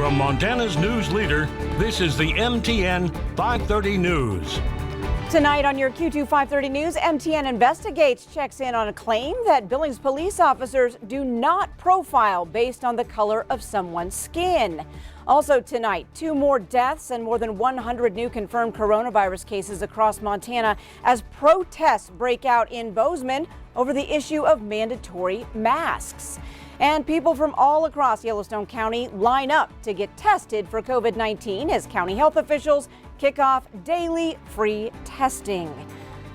From Montana's news leader, this is the MTN 530 News. Tonight on your Q2 530 News, MTN Investigates checks in on a claim that Billings police officers do not profile based on the color of someone's skin. Also tonight, 2 more deaths and more than 100 new confirmed coronavirus cases across Montana as protests break out in Bozeman over the issue of mandatory masks. And people from all across Yellowstone County line up to get tested for COVID-19 as county health officials kick off daily free testing.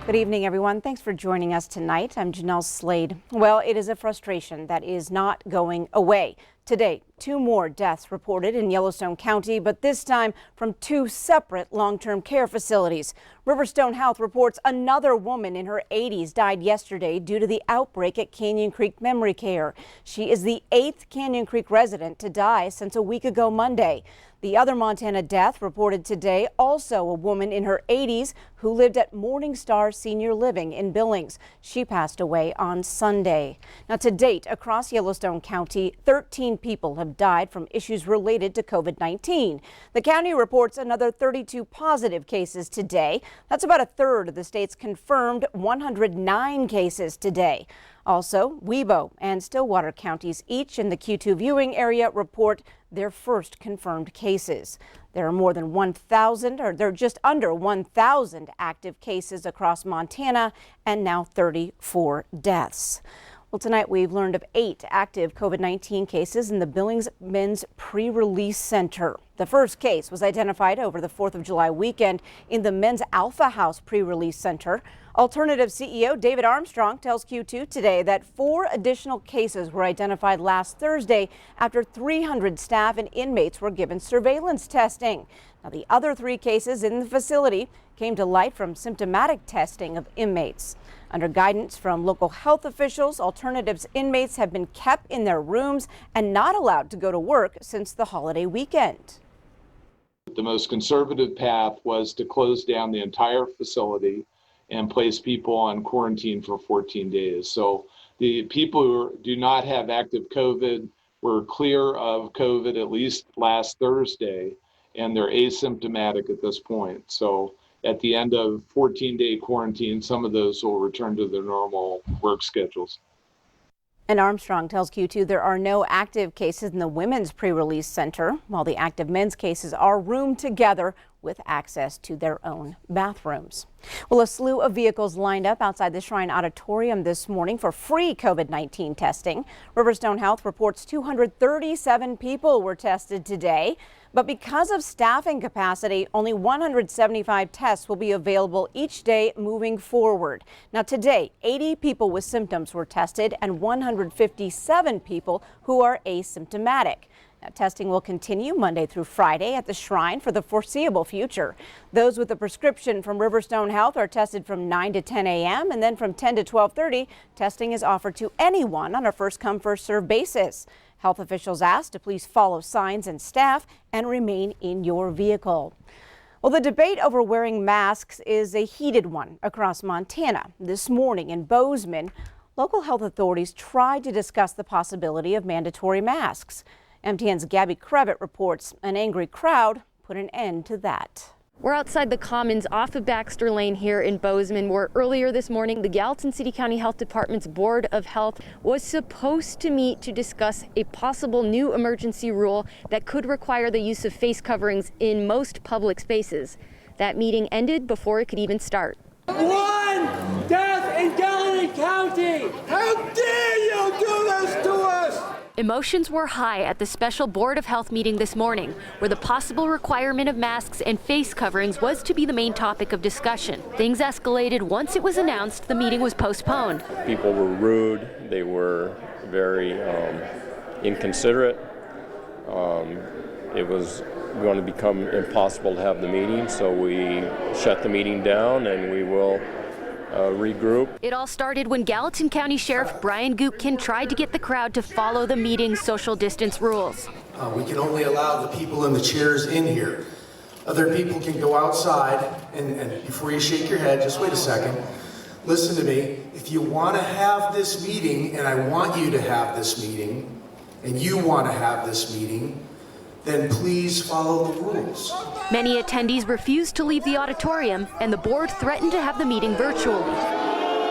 Good evening, everyone. Thanks for joining us tonight. I'm Jeanelle Slade. Well, it is a frustration that is not going away. Today, 2 more deaths reported in Yellowstone County, but this time from 2 separate long-term care facilities. Riverstone Health reports another woman in her 80s died yesterday due to the outbreak at Canyon Creek Memory Care. She is the 8th Canyon Creek resident to die since a week ago Monday. The other Montana death reported today, also a woman in her 80s who lived at MorningStar Senior Living in Billings. She passed away on Sunday. Now, to date, across Yellowstone County, 13 people have died from issues related to COVID-19. The county reports another 32 positive cases today. That's about a third of the state's confirmed 109 cases today. Also, Webo and Stillwater counties, each in the Q2 viewing area, report their first confirmed cases. There are more than 1,000, or there are just under 1,000 active cases across Montana and now 34 deaths. Well, tonight we've learned of 8 active COVID-19 cases in the Billings Men's Pre-Release Center. The first case was identified over the 4th of July weekend in the Men's Alpha House Pre-Release Center. Alternative CEO David Armstrong tells Q2 today that 4 additional cases were identified last Thursday after 300 staff and inmates were given surveillance testing. Now, the other 3 cases in the facility came to light from symptomatic testing of inmates. Under guidance from local health officials, Alternative's inmates have been kept in their rooms and not allowed to go to work since the holiday weekend. The most conservative path was to close down the entire facility and place people on quarantine for 14 days. So the people who do not have active COVID were clear of COVID at least last Thursday, and they're asymptomatic at this point. So at the end of 14-day quarantine, some of those will return to their normal work schedules. And Armstrong tells Q2 there are no active cases in the Women's Pre-Release Center, while the active men's cases are roomed together with access to their own bathrooms. Well, a slew of vehicles lined up outside the Shrine Auditorium this morning for free COVID-19 testing. Riverstone Health reports 237 people were tested today. But because of staffing capacity, only 175 tests will be available each day moving forward. Now today, 80 people with symptoms were tested and 157 people who are asymptomatic. Now, testing will continue Monday through Friday at the Shrine for the foreseeable future. Those with a prescription from Riverstone Health are tested from 9 to 10 a.m. and then from 10 to 12:30, testing is offered to anyone on a first-come, first-served basis. Health officials asked to please follow signs and staff and remain in your vehicle. Well, the debate over wearing masks is a heated one across Montana. This morning in Bozeman, local health authorities tried to discuss the possibility of mandatory masks. MTN's Gabby Crevitt reports an angry crowd put an end to that. We're outside the Commons off of Baxter Lane here in Bozeman, where earlier this morning the Gallatin City County Health Department's Board of Health was supposed to meet to discuss a possible new emergency rule that could require the use of face coverings in most public spaces. That meeting ended before it could even start. 1 death in Gallatin County! How dare you do this to us! Emotions were high at the special Board of Health meeting this morning, where the possible requirement of masks and face coverings was to be the main topic of discussion. Things escalated once it was announced the meeting was postponed. People were rude. They were very inconsiderate. It was going to become impossible to have the meeting, so we shut the meeting down and we will regroup. It all started when Gallatin County Sheriff Brian Gutkin tried to get the crowd to follow the meeting's social distance rules. We can only allow the people in the chairs in here. Other people can go outside, and before you shake your head, just wait a second. Listen to me. If you want to have this meeting, and I want you to have this meeting, and you want to have this meeting, then please follow the rules. Many attendees refused to leave the auditorium, and the board threatened to have the meeting virtually.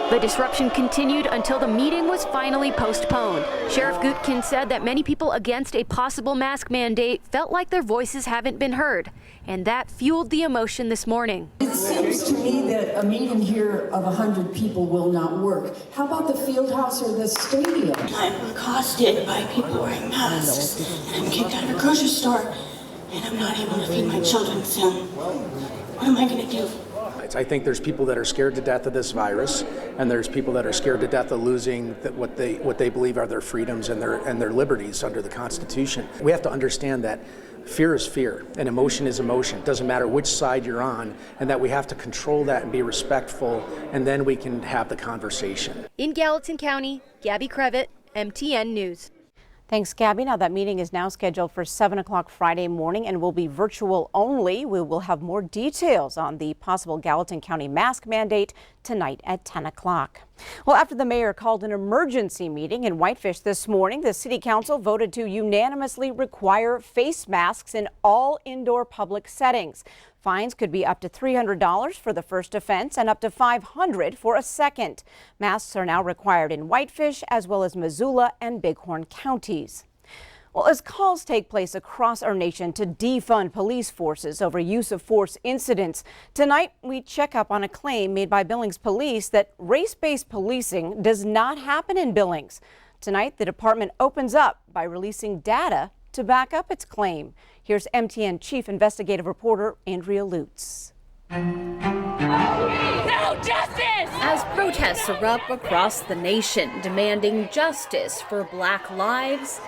The disruption continued until the meeting was finally postponed. Sheriff Gutkin said that many people against a possible mask mandate felt like their voices haven't been heard, and that fueled the emotion this morning. It seems to me that a meeting here of 100 people will not work. How about the field house or the stadium? I'm accosted by people wearing masks, and I'm kicked out of a grocery store, and I'm not able to feed my children soon. What am I going to do? I think there's people that are scared to death of this virus, and there's people that are scared to death of losing what they believe are their freedoms and their liberties under the Constitution. We have to understand that fear is fear and emotion is emotion. It doesn't matter which side you're on, and that we have to control that and be respectful, and then we can have the conversation. In Gallatin County, Gabby Crevitt, MTN News. Thanks, Gabby. Now that meeting is now scheduled for 7 o'clock Friday morning and will be virtual only. We will have more details on the possible Gallatin County mask mandate tonight at 10 o'clock. Well, after the mayor called an emergency meeting in Whitefish this morning, the city council voted to unanimously require face masks in all indoor public settings. Fines could be up to $300 for the first offense and up to $500 for a second. Masks are now required in Whitefish as well as Missoula and Bighorn counties. Well, as calls take place across our nation to defund police forces over use of force incidents, tonight we check up on a claim made by Billings Police that race-based policing does not happen in Billings. Tonight, the department opens up by releasing data to back up its claim. Here's MTN Chief Investigative Reporter Andrea Lutz. No justice! As protests erupt across the nation demanding justice for Black lives,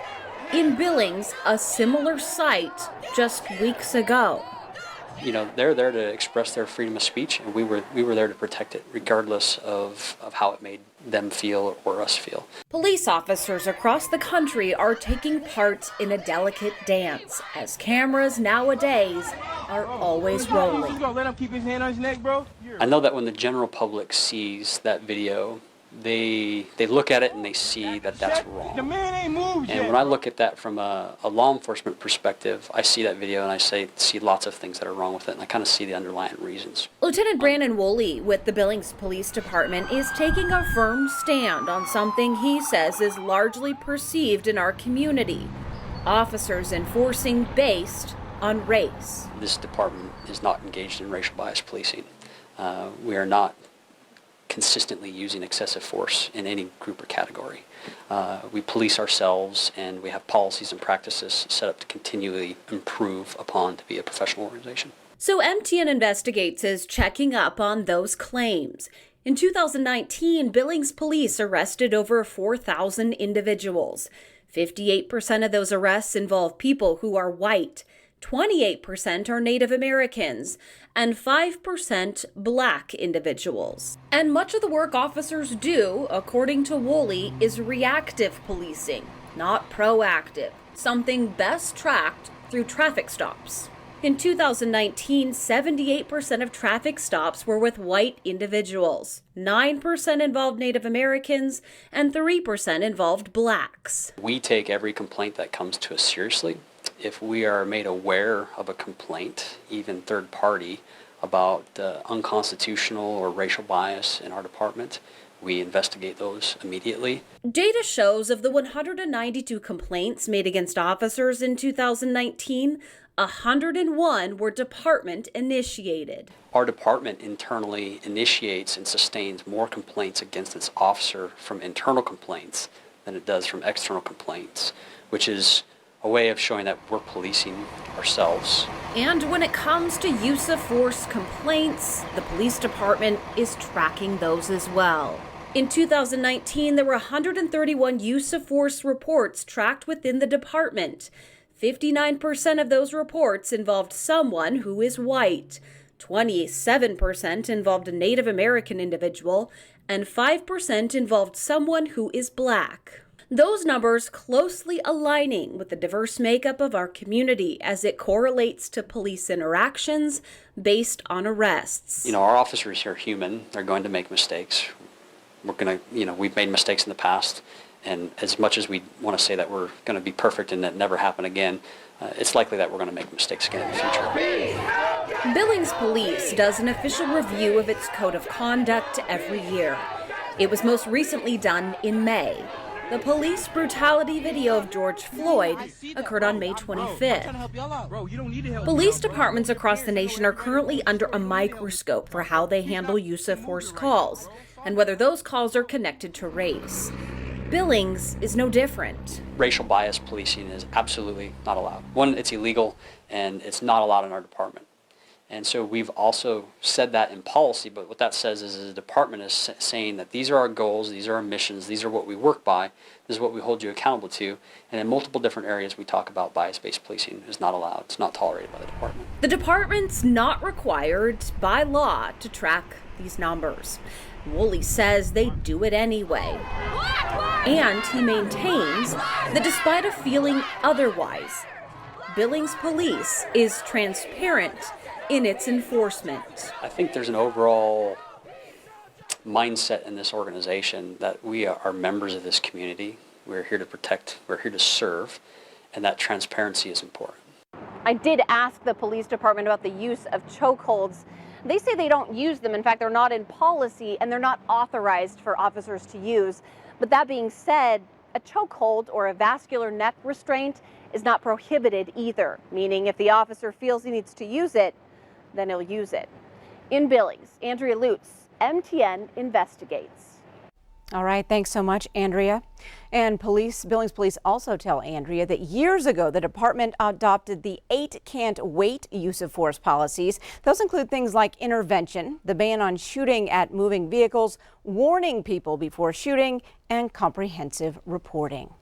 in Billings, a similar sight just weeks ago. You know, they're there to express their freedom of speech, and we were there to protect it, regardless of how it made them feel or us feel. Police officers across the country are taking part in a delicate dance, as cameras nowadays are always rolling. You gonna let him keep his hand on his neck, bro? I know that when the general public sees that video, they look at it and they see that that's wrong. The man ain't moved yet. And when I look at that from a law enforcement perspective, I see that video and I see lots of things that are wrong with it, and I kind of see the underlying reasons. Lieutenant Brandon Woolley with the Billings Police Department is taking a firm stand on something he says is largely perceived in our community: officers enforcing based on race. This department is not engaged in racial bias policing. We are not consistently using excessive force in any group or category. We police ourselves, and we have policies and practices set up to continually improve upon to be a professional organization. So MTN Investigates is checking up on those claims. In 2019, Billings Police arrested over 4,000 individuals. 58% of those arrests involve people who are white, 28% are Native Americans, and 5% Black individuals. And much of the work officers do, according to Woolley, is reactive policing, not proactive, something best tracked through traffic stops. In 2019, 78% of traffic stops were with white individuals, 9% involved Native Americans, and 3% involved Blacks. We take every complaint that comes to us seriously. If we are made aware of a complaint, even third party, about unconstitutional or racial bias in our department, we investigate those immediately. Data shows of the 192 complaints made against officers in 2019, 101 were department initiated. Our department internally initiates and sustains more complaints against its officer from internal complaints than it does from external complaints, which is a way of showing that we're policing ourselves. And when it comes to use of force complaints, the police department is tracking those as well. In 2019, there were 131 use of force reports tracked within the department. 59% of those reports involved someone who is white, 27% involved a Native American individual, and 5% involved someone who is Black. Those numbers closely aligning with the diverse makeup of our community as it correlates to police interactions based on arrests. You know, our officers are human. They're going to make mistakes. We've made mistakes in the past, And as much as we want to say that we're going to be perfect and that never happen again, it's likely that we're going to make mistakes again in the future. Billings Police does an official review of its code of conduct every year. It was most recently done in May. The police brutality video of George Floyd occurred on May 25th. Police departments across the nation are currently under a microscope for how they handle use of force calls and whether those calls are connected to race. Billings is no different. Racial bias policing is absolutely not allowed. One, it's illegal, and it's not allowed in our department. And so we've also said that in policy, but what that says is the department is saying that these are our goals, these are our missions, these are what we work by, this is what we hold you accountable to. And in multiple different areas we talk about bias-based policing is not allowed. It's not tolerated by the department. The department's not required by law to track these numbers. Woolley says they do it anyway. And he maintains that despite a feeling otherwise, Billings Police is transparent in its enforcement. I think there's an overall mindset in this organization that we are members of this community. We're here to protect, we're here to serve, and that transparency is important. I did ask the police department about the use of chokeholds. They say they don't use them. In fact, they're not in policy and they're not authorized for officers to use. But that being said, a chokehold or a vascular neck restraint is not prohibited either, meaning if the officer feels he needs to use it, then he'll use it. In Billings, Andrea Lutz, MTN Investigates. All right, thanks so much, Andrea. And Billings Police also tell Andrea that years ago, the department adopted the 8 can't wait use of force policies. Those include things like intervention, the ban on shooting at moving vehicles, warning people before shooting, and comprehensive reporting.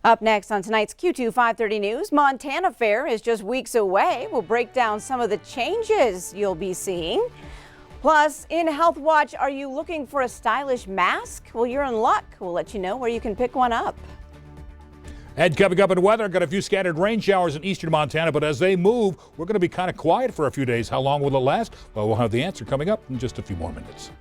Up next on tonight's Q2 530 News, Montana Fair is just weeks away. We'll break down some of the changes you'll be seeing. Plus, in Health Watch, are you looking for a stylish mask? Well, you're in luck. We'll let you know where you can pick one up. And coming up in weather, got a few scattered rain showers in eastern Montana, but as they move, we're going to be kind of quiet for a few days. How long will it last? Well, we'll have the answer coming up in just a few more minutes.